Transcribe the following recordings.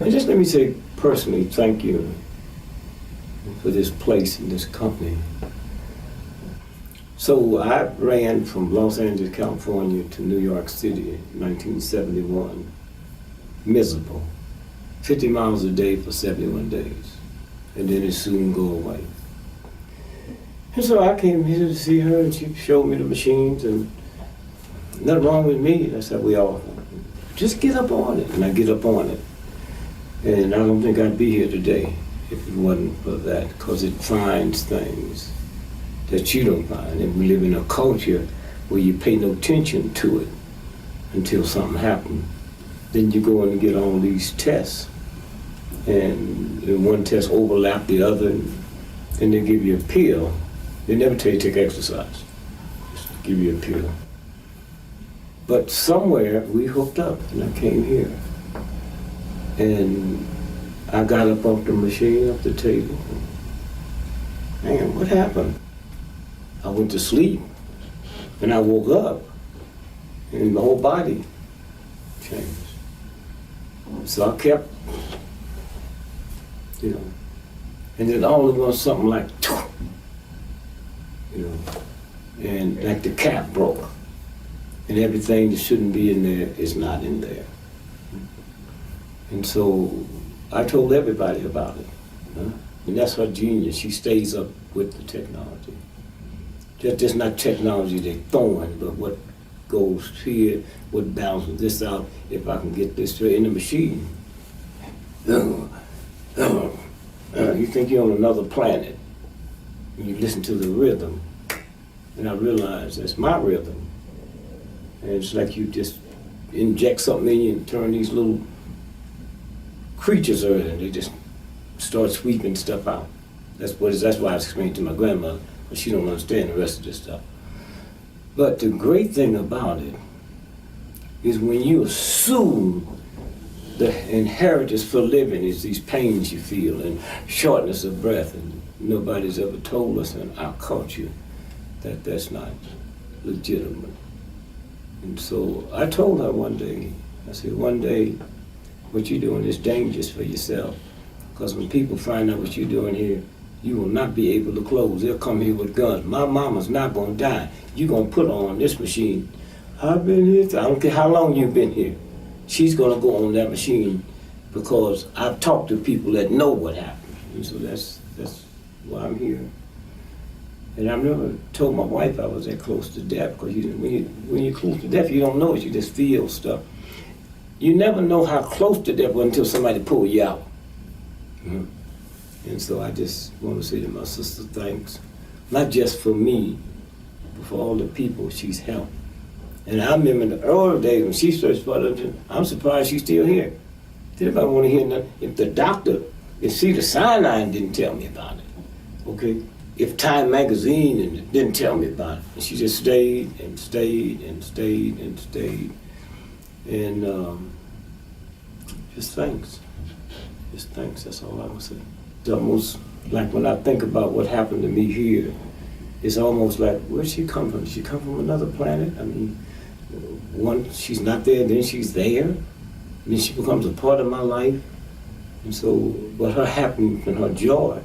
And just let me say personally, thank you for this place and this company. So I ran from Los Angeles, California to New York City in 1971, miserable, 50 miles a day for 71 days, and then it soon go away. And so I came here to see her, and she showed me the machines, and nothing wrong with me. That's how we all, just get up on it, and I get up on it. And I don't think I'd be here today if it wasn't for that, because it finds things that you don't find. And we live in a culture where you pay no attention to it until something happens. Then you go in and get all these tests, and one test overlap the other, and then they give you a pill. They never tell you to take exercise, just give you a pill. But somewhere we hooked up, and I came here. And I got up off the machine, off the table. Man, what happened? I went to sleep, and I woke up, and my whole body changed. So I kept, and then all of a sudden something like, and like the cap broke, and everything that shouldn't be in there is not in there. And so I told everybody about it. And that's her genius. She stays up with the technology. Just not technology they're throwing, but what goes here, what balances this out, if I can get this straight in the machine. You think you're on another planet, and you listen to the rhythm, and I realize that's my rhythm. And it's like you just inject something in you and turn these little creatures are in, and they just start sweeping stuff out. That's why I explained to my grandmother, but she don't understand the rest of this stuff. But the great thing about it is when you assume the inheritance for living is these pains you feel and shortness of breath, and nobody's ever told us in our culture that that's not legitimate. And so I told her one day, I said, one day, what you're doing is dangerous for yourself. Because when people find out what you're doing here, you will not be able to close. They'll come here with guns. My mama's not gonna die. You're gonna put on this machine. I've been here, I don't care how long you've been here. She's gonna go on that machine because I've talked to people that know what happened. And so that's why I'm here. And I've never told my wife I was that close to death, because when you're close to death, you don't know it, you just feel stuff. You never know how close to death was until somebody pull you out. And so I just want to say to my sister, thanks, not just for me, but for all the people she's helped. And I remember in the early days when she first started, I'm surprised she's still here. Did anybody want to hear nothing? If the doctor, if Cedar Sinai didn't tell me about it, okay? If Time Magazine didn't tell me about it, and she just stayed and stayed and stayed and stayed. And just thanks. Just thanks, that's all I can say. It's almost like when I think about what happened to me here, it's almost like, where'd she come from? Did she come from another planet? I mean, one, she's not there, then she's there, and then she becomes a part of my life. And so, what her happiness and her joy,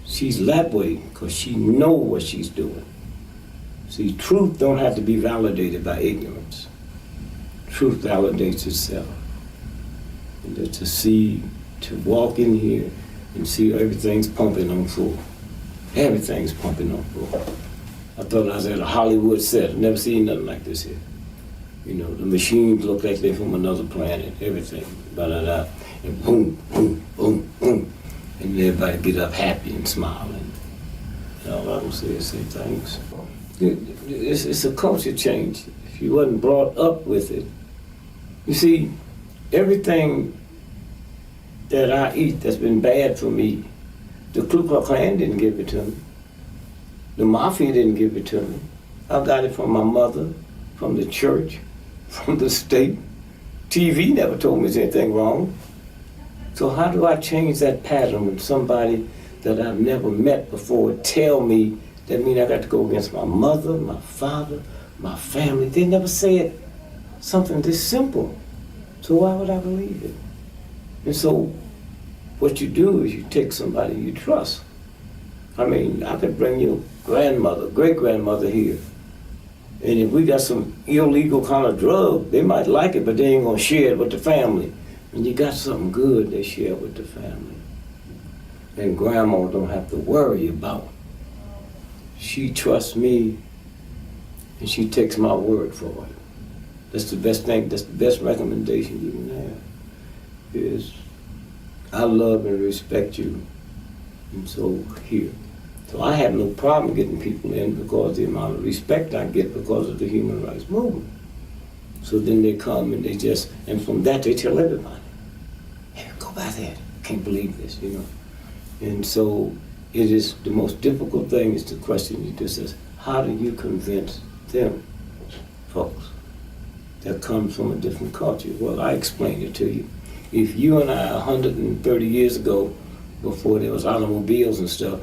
she's that way because she knows what she's doing. See, truth don't have to be validated by ignorance. Truth validates itself. And to walk in here and see everything's pumping on full. Everything's pumping on full. I thought I was at a Hollywood set. I've never seen nothing like this here. The machines look like they're from another planet, everything, da-da-da, and boom, boom, boom, boom. And everybody get up happy and smiling. And all I can say is say thanks. It's a culture change. If you wasn't brought up with it. You see, everything that I eat that's been bad for me, the Ku Klux Klan didn't give it to me. The mafia didn't give it to me. I got it from my mother, from the church, from the state. TV never told me there's anything wrong. So how do I change that pattern when somebody that I've never met before tell me that means I got to go against my mother, my father, my family? They never said something this simple. So why would I believe it? And so what you do is you take somebody you trust. I mean, I could bring your grandmother, great-grandmother here, and if we got some illegal kind of drug, they might like it, but they ain't gonna share it with the family. When you got something good, they share it with the family. And grandma don't have to worry about. She trusts me, and she takes my word for it. That's the best thing, that's the best recommendation you can have, is I love and respect you, and so here. So I have no problem getting people in because of the amount of respect I get because of the human rights movement. So then they come and they just, and from that they tell everybody, hey, go by there, can't believe this, you know. And so it is, the most difficult thing is the question you just says, how do you convince them, folks, that comes from a different culture? Well, I explained it to you. If you and I 130 years ago, before there was automobiles and stuff,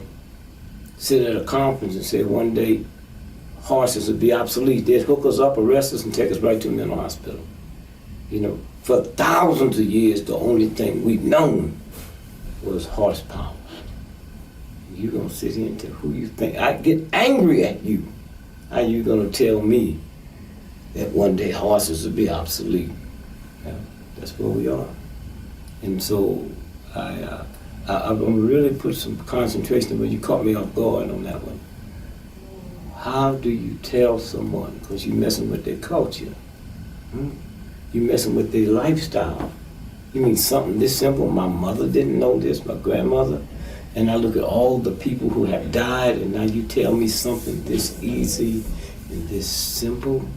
sit at a conference and say one day horses would be obsolete, they'd hook us up, arrest us, and take us right to a mental hospital. You know, for thousands of years, the only thing we've known was horsepower. You're gonna sit here and tell who you think, I get angry at you. How you gonna tell me that one day horses will be obsolete? Yeah, that's where we are. And so I'm gonna really put some concentration, but you caught me off guard on that one. How do you tell someone, because you're messing with their culture, you're messing with their lifestyle. You mean something this simple? My mother didn't know this, my grandmother, and I look at all the people who have died, and now you tell me something this easy and this simple?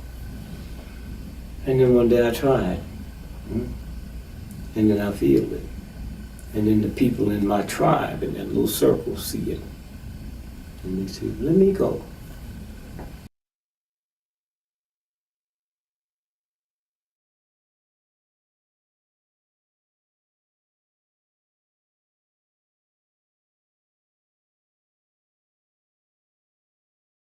And then one day I tried, and then I feel it. And then the people in my tribe, in that little circle, see it. And they say, let me go.